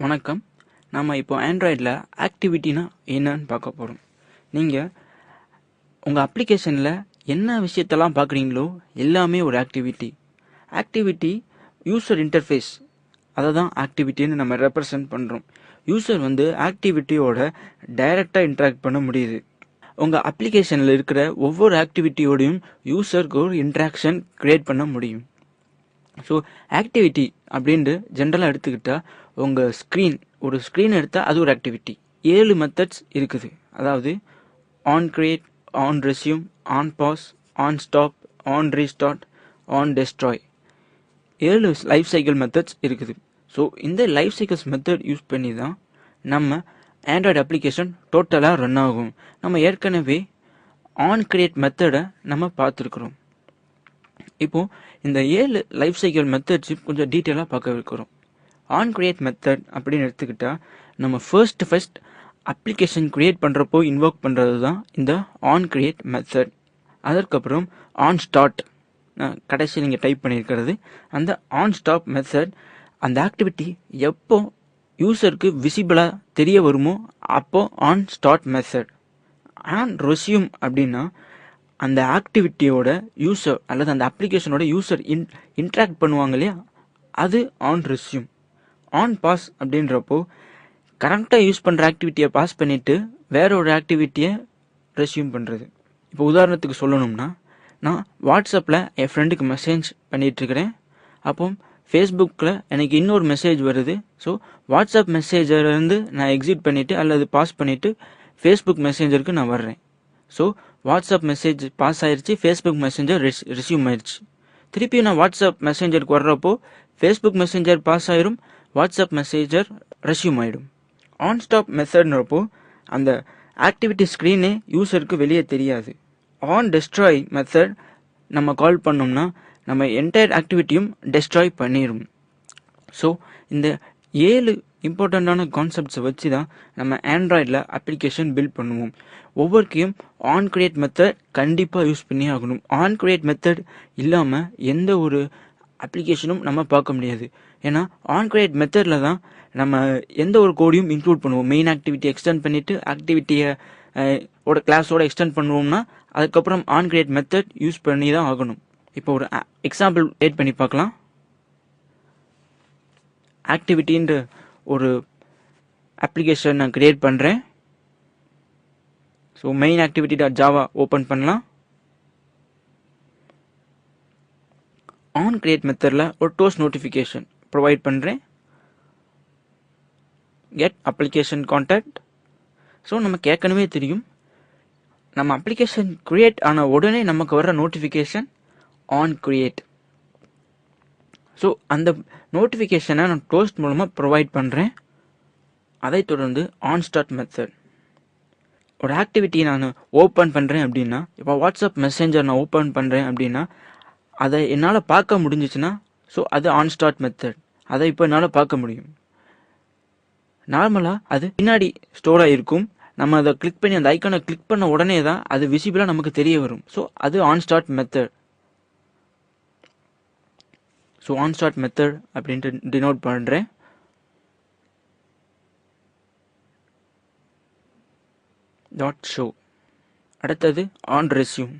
வணக்கம். நம்ம இப்போ ஆண்ட்ராய்டில் ஆக்டிவிட்டினா என்னன்னு பார்க்க போகிறோம். நீங்கள் உங்கள் அப்ளிகேஷனில் என்ன விஷயத்தெல்லாம் பார்க்குறீங்களோ எல்லாமே ஒரு ஆக்டிவிட்டி. ஆக்டிவிட்டி யூசர் இன்டர்ஃபேஸ், அதை தான் ஆக்டிவிட்டின்னு நம்ம ரெப்ரசன்ட் பண்ணுறோம். யூசர் ஆக்டிவிட்டியோட டைரெக்டாக இன்ட்ராக்ட் பண்ண முடியுது. உங்கள் அப்ளிகேஷனில் இருக்கிற ஒவ்வொரு ஆக்டிவிட்டியோடையும் யூசருக்கு ஒரு இன்ட்ராக்ஷன் க்ரியேட் பண்ண முடியும். ஸோ ஆக்டிவிட்டி அப்படின்ட்டு ஜென்ரலாக எடுத்துக்கிட்டால் உங்கள் ஒரு ஸ்க்ரீன் எடுத்தால் அது ஒரு ஆக்டிவிட்டி. 7 மெத்தட்ஸ் இருக்குது. அதாவது on create, on resume, on pause, on stop, on restart, on destroy, 7 life cycle methods இருக்குது. ஸோ இந்த லைஃப் சைக்கிள்ஸ் மெத்தட் யூஸ் பண்ணி தான் நம்ம ஆண்ட்ராய்டு அப்ளிகேஷன் டோட்டலாக ரன் ஆகும். நம்ம ஏற்கனவே ஆன் கிரியேட் மெத்தடை நம்ம பார்த்துருக்குறோம். இப்போது இந்த 7 லைஃப் சைக்கிள் மெத்தட்ஸ் கொஞ்சம் டீட்டெயிலாக பார்க்க இருக்கிறோம். ஆன் கிரியேட் மெத்தட் அப்படின்னு எடுத்துக்கிட்டால் நம்ம ஃபர்ஸ்ட் அப்ளிகேஷன் கிரியேட் பண்ணுறப்போ இன்வோக் பண்ணுறது தான் இந்த ஆன் கிரியேட் மெத்தட். அதற்கப்புறம் ஆன் ஸ்டார்ட், கடைசி நீங்கள் டைப் பண்ணியிருக்கிறது அந்த ஆன் ஸ்டாப் மெத்தட். அந்த ஆக்டிவிட்டி எப்போ யூசருக்கு விசிபிளாக தெரிய வருமோ அப்போ on start method. On resume அப்படின்னா அந்த ஆக்டிவிட்டியோட யூசர் அல்லது அந்த அப்ளிகேஷனோட யூசர் இன்ட்ராக்ட் பண்ணுவாங்க இல்லையா, அது ஆன் ரெஸ்யூம். ஆன் பாஸ் அப்படின்றப்போ கரெக்டாக யூஸ் பண்ணுற ஆக்டிவிட்டியை பாஸ் பண்ணிவிட்டு வேற ஒரு ஆக்டிவிட்டியை ரெஸ்யூம் பண்ணுறது. இப்போ உதாரணத்துக்கு சொல்லணும்னா, நான் வாட்ஸ்அப்பில் என் ஃப்ரெண்டுக்கு மெசேஜ் பண்ணிகிட்ருக்கிறேன். அப்போ ஃபேஸ்புக்கில் எனக்கு இன்னொரு மெசேஜ் வருது. ஸோ வாட்ஸ்அப் மெசேஜர்லேருந்து நான் எக்ஸிட் பண்ணிவிட்டு அல்லது பாஸ் பண்ணிவிட்டு ஃபேஸ்புக் மெசேஞ்சருக்கு நான் வர்றேன். ஸோ வாட்ஸ்அப் மெசேஜ் பாஸ் ஆயிடுச்சு, ஃபேஸ்புக் மெசேஞ்சர் ரெஸ்யூம் ஆயிடுச்சு. திருப்பி நான் வாட்ஸ்அப் மெசேஞ்சருக்கு வர்றப்போ ஃபேஸ்புக் மெசேஞ்சர் பாஸ் ஆயிரும், வாட்ஸ்அப் மெசேஜர் ரெஸ்யூம் ஆகிடும். ஆன் ஸ்டாப் மெத்தட்ன்றப்போ அந்த ஆக்டிவிட்டி ஸ்க்ரீனே யூசருக்கு வெளியே தெரியாது. ஆன் டெஸ்ட்ராய் மெத்தட் நம்ம கால் பண்ணோம்னா நம்ம என்டையர் ஆக்டிவிட்டியும் டெஸ்ட்ராய் பண்ணிடும். ஸோ இந்த 7 இம்பார்ட்டண்ட்டான கான்செப்ட்ஸை வச்சு தான் நம்ம ஆண்ட்ராய்டில் அப்ளிகேஷன் பில்ட் பண்ணுவோம். ஒவ்வொருக்கையும் ஆன் கிரியேட் மெத்தட் கண்டிப்பாக யூஸ் பண்ணி ஆகணும். ஆன் கிரியேட் மெத்தட் இல்லாமல் எந்த ஒரு அப்ளிகேஷனும் நம்ம பார்க்க முடியாது. ஏன்னா ஆன் கிரியேட் மெத்தடில் தான் நம்ம எந்த ஒரு கோடையும் இன்க்ளூட் பண்ணுவோம். மெயின் ஆக்டிவிட்டி எக்ஸ்டெண்ட் பண்ணிவிட்டு ஆக்டிவிட்டியை கிளாஸோட எக்ஸ்டெண்ட் பண்ணுவோம்னா அதுக்கப்புறம் ஆன் கிரியேட் மெத்தட் யூஸ் பண்ணி தான் ஆகணும். இப்போ ஒரு எக்ஸாம்பிள் கிரியேட் பண்ணி பார்க்கலாம். ஆக்டிவிட்டின்ற ஒரு அப்ளிகேஷன் நான் கிரியேட் பண்ணுறேன். So main activity dot Java open பண்ணலாம். ஆன் கிரியேட் மெத்தடில் ஒரு டோஸ்ட் நோட்டிஃபிகேஷன் ப்ரொவைட் பண்ணுறேன். Get application contact. ஸோ நமக்கு ஏற்கனவே தெரியும், நம்ம அப்ளிகேஷன் கிரியேட் ஆன உடனே நமக்கு வர்ற நோட்டிஃபிகேஷன் ஆன் கிரியேட். ஸோ அந்த நோட்டிஃபிகேஷனை நான் டோஸ்ட் மூலமாக ப்ரொவைட் பண்ணுறேன். அதை தொடர்ந்து ஆன் ஸ்டார்ட் மெத்தட். ஒரு ஆக்டிவிட்டியை நான் ஓப்பன் பண்ணுறேன் அப்படின்னா, இப்போ வாட்ஸ்அப் மெசேஞ்சர் நான் ஓப்பன் பண்ணுறேன் அப்படின்னா அதை என்னால் பார்க்க முடிஞ்சிச்சுன்னா ஸோ அது ஆன் ஸ்டார்ட் மெத்தட். அதை இப்போ என்னால் பார்க்க முடியும். நார்மலாக அது பின்னாடி ஸ்டோர் ஆகிருக்கும். நம்ம அதை கிளிக் பண்ணி அந்த ஐக்கானை கிளிக் பண்ண உடனே தான் அது விசிபிளாக நமக்கு தெரிய வரும். ஸோ அது on start method. So on start method அப்படின்ட்டு டினோட் பண்ணுறேன். Dot show. அடுத்தது ஆன் ரெஸ்யூம்.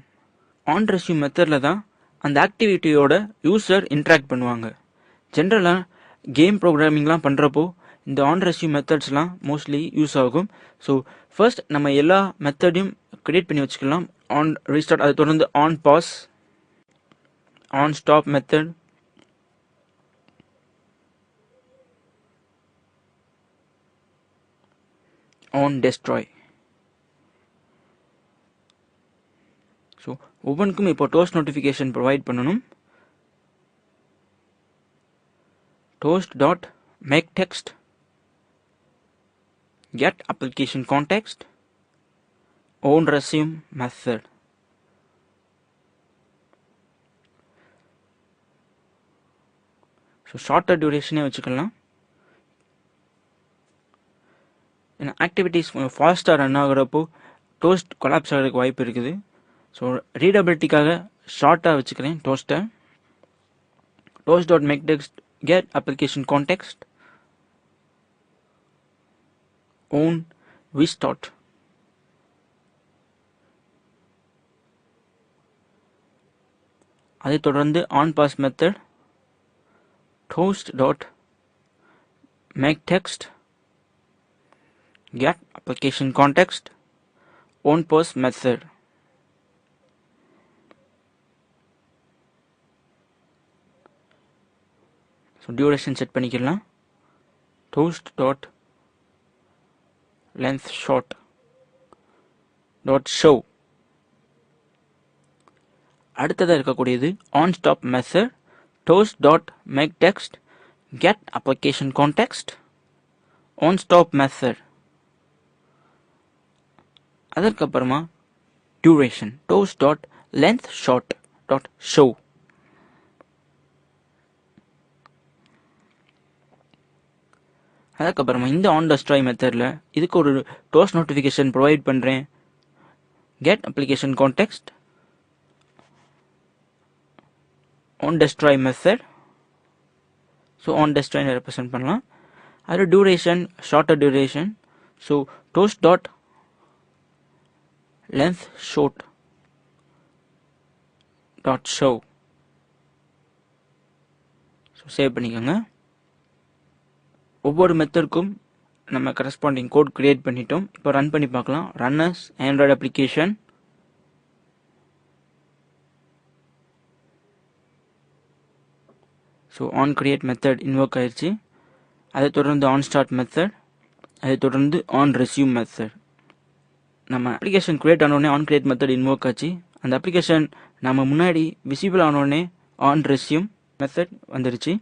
ஆன் ரெஸ்யூம் மெத்தடில் தான் அந்த ஆக்டிவிட்டியோட யூசர் இன்ட்ராக்ட் பண்ணுவாங்க. ஜென்ரலாக கேம் ப்ரோக்ராமிங்லாம் பண்ணுறப்போ இந்த ஆன் ரெஸ்யூம் மெத்தட்ஸ்லாம் மோஸ்ட்லி யூஸ் ஆகும். ஸோ ஃபர்ஸ்ட் நம்ம எல்லா மெத்தடையும் கிரியேட் பண்ணி வச்சுக்கலாம். ஆன் ரீஸ்டார்ட், அதை தொடர்ந்து on pause, on stop method, on destroy. So ஒவ்வொன்றுக்கும் இப்போ டோஸ்ட் நோட்டிஃபிகேஷன் ப்ரொவைட் பண்ணணும். Toast dot make text, get application context, on resume method. So shorter டியூரேஷனே வச்சுக்கலாம். ஏன்னா ஆக்டிவிட்டிஸ் கொஞ்சம் ஃபாஸ்ட்டாக ரன் ஆகிறப்போ டோஸ்ட் கொலாப்ஸ் ஆகிறதுக்கு வாய்ப்பு இருக்குது. ஸோ ரீடபிலிட்டிக்காக ஷார்ட்டாக வச்சுக்கிறேன் டோஸ்ட்டை. Toast dot make text, get application context, on restart. அதை தொடர்ந்து on pause method toast dot make text get application context on pause method. So duration set பண்ணிக்கலாம். toast dot length short dot show. அடுத்ததாக இருக்கக்கூடியது on stop method toast dot make text get application context on stop method. அதற்கப்புறமா duration toast dot length short dot show. அதுக்கப்புறமா இந்த on destroy மெத்தடில் இதுக்கு ஒரு toast notification provide பண்ணுறேன். get application context on destroy method. So on destroy represent பண்ணலாம். அது duration shorter duration. So toast dot length short dot show. So save பண்ணிக்கோங்க. ஒவ்வொரு மெத்தடுக்கும் நம்ம கரஸ்பாண்டிங் கோட் கிரியேட் பண்ணிட்டோம். இப்போ ரன் பண்ணி பார்க்கலாம். Runners Android application. So on create method invoke ஆயிடுச்சு. அதை தொடர்ந்து ஆன் ஸ்டார்ட் மெத்தட், அதை தொடர்ந்து ஆன் ரெஸ்யூம் மெத்தட். நம்ம அப்ளிகேஷன் கிரியேட் ஆனோடனே ஆன் கிரியேட் மெத்தட் இன்வோக் ஆச்சு. அந்த அப்ளிகேஷன் நம்ம முன்னாடி விசிபிள் ஆனோடனே ஆன் ரெஸ்யூம் மெத்தட் வந்துடுச்சு.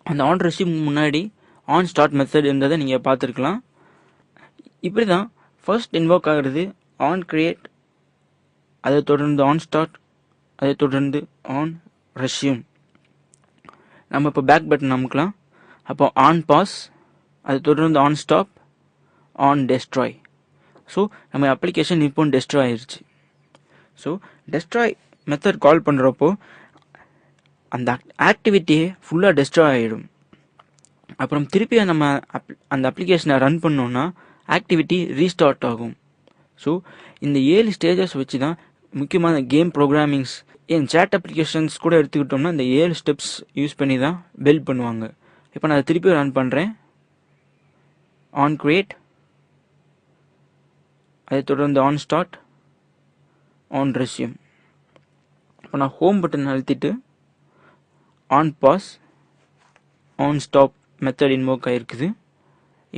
அந்த ஆன் ரெஸ்யூம் முன்னாடி ஆன் ஸ்டார்ட் மெத்தட் இருந்ததை நீங்கள் பார்த்துருக்கலாம். இப்படி தான் ஃபர்ஸ்ட் இன்வோக் ஆகிறது ஆன் கிரியேட், அதை தொடர்ந்து ஆன் ஸ்டார்ட், அதை தொடர்ந்து ஆன் ரெஸ்யூம். நம்ம இப்போ பேக் பட்டன் அமுக்கலாம். அப்போ ஆன் பாஸ், அதை தொடர்ந்து on stop, on destroy. So நம்ம அப்ளிகேஷன் இப்போ டெஸ்ட்ராய் ஆயிடுச்சு. ஸோ டெஸ்ட்ராய் மெத்தட் கால் பண்ணுறப்போ அந்த ஆக்டிவிட்டியே ஃபுல்லாக டெஸ்ட்ராய் ஆகிடும். அப்புறம் திருப்பி நம்ம அந்த அப்ளிகேஷனை ரன் பண்ணோன்னா ஆக்டிவிட்டி ரீஸ்டார்ட் ஆகும். ஸோ இந்த 7 ஸ்டேஜஸ் வச்சு தான் முக்கியமான கேம் ப்ரோக்ராமிங்ஸ், சேட் அப்ளிகேஷன்ஸ் கூட எடுத்துக்கிட்டோம்னா இந்த 7 ஸ்டெப்ஸ் யூஸ் பண்ணி தான் பில்ட் பண்ணுவாங்க. இப்போ நான் அதை திருப்பி ரன் பண்ணுறேன். ஆன் கிரியேட், அதை தொடர்ந்து ஆன் ஸ்டார்ட், ஆன் ரெஸ்யூம். இப்போ நான் ஹோம் பட்டன் அழுத்திட்டு on pause, on stop method invoke ஆகிருக்குது.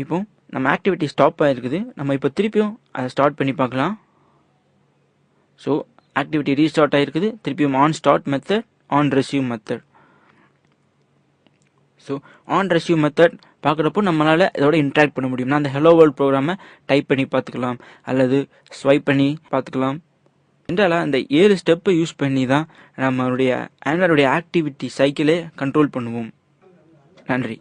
இப்போ நம்ம ஆக்டிவிட்டி ஸ்டாப் ஆகிருக்குது. நம்ம இப்போ திருப்பியும் அதை ஸ்டார்ட் பண்ணி பார்க்கலாம். ஸோ ஆக்டிவிட்டி ரீஸ்டார்ட் ஆகிருக்குது. திருப்பியும் on start method, on resume method. So on resume method பார்க்குறப்போ நம்மளால் இதோட இன்ட்ராக்ட் பண்ண முடியும். நான் அந்த ஹலோ வேர்ல்ட் ப்ரோக்ராமை டைப் பண்ணி பார்த்துக்கலாம் அல்லது ஸ்வைப் பண்ணி பார்த்துக்கலாம். என்றால் அந்த 7 ஸ்டெப்பை யூஸ் பண்ணி தான் நம்மளுடைய ஆண்ட்ராய்டுடைய ஆக்டிவிட்டி சைக்கிளே கண்ட்ரோல் பண்ணுவோம். நன்றி.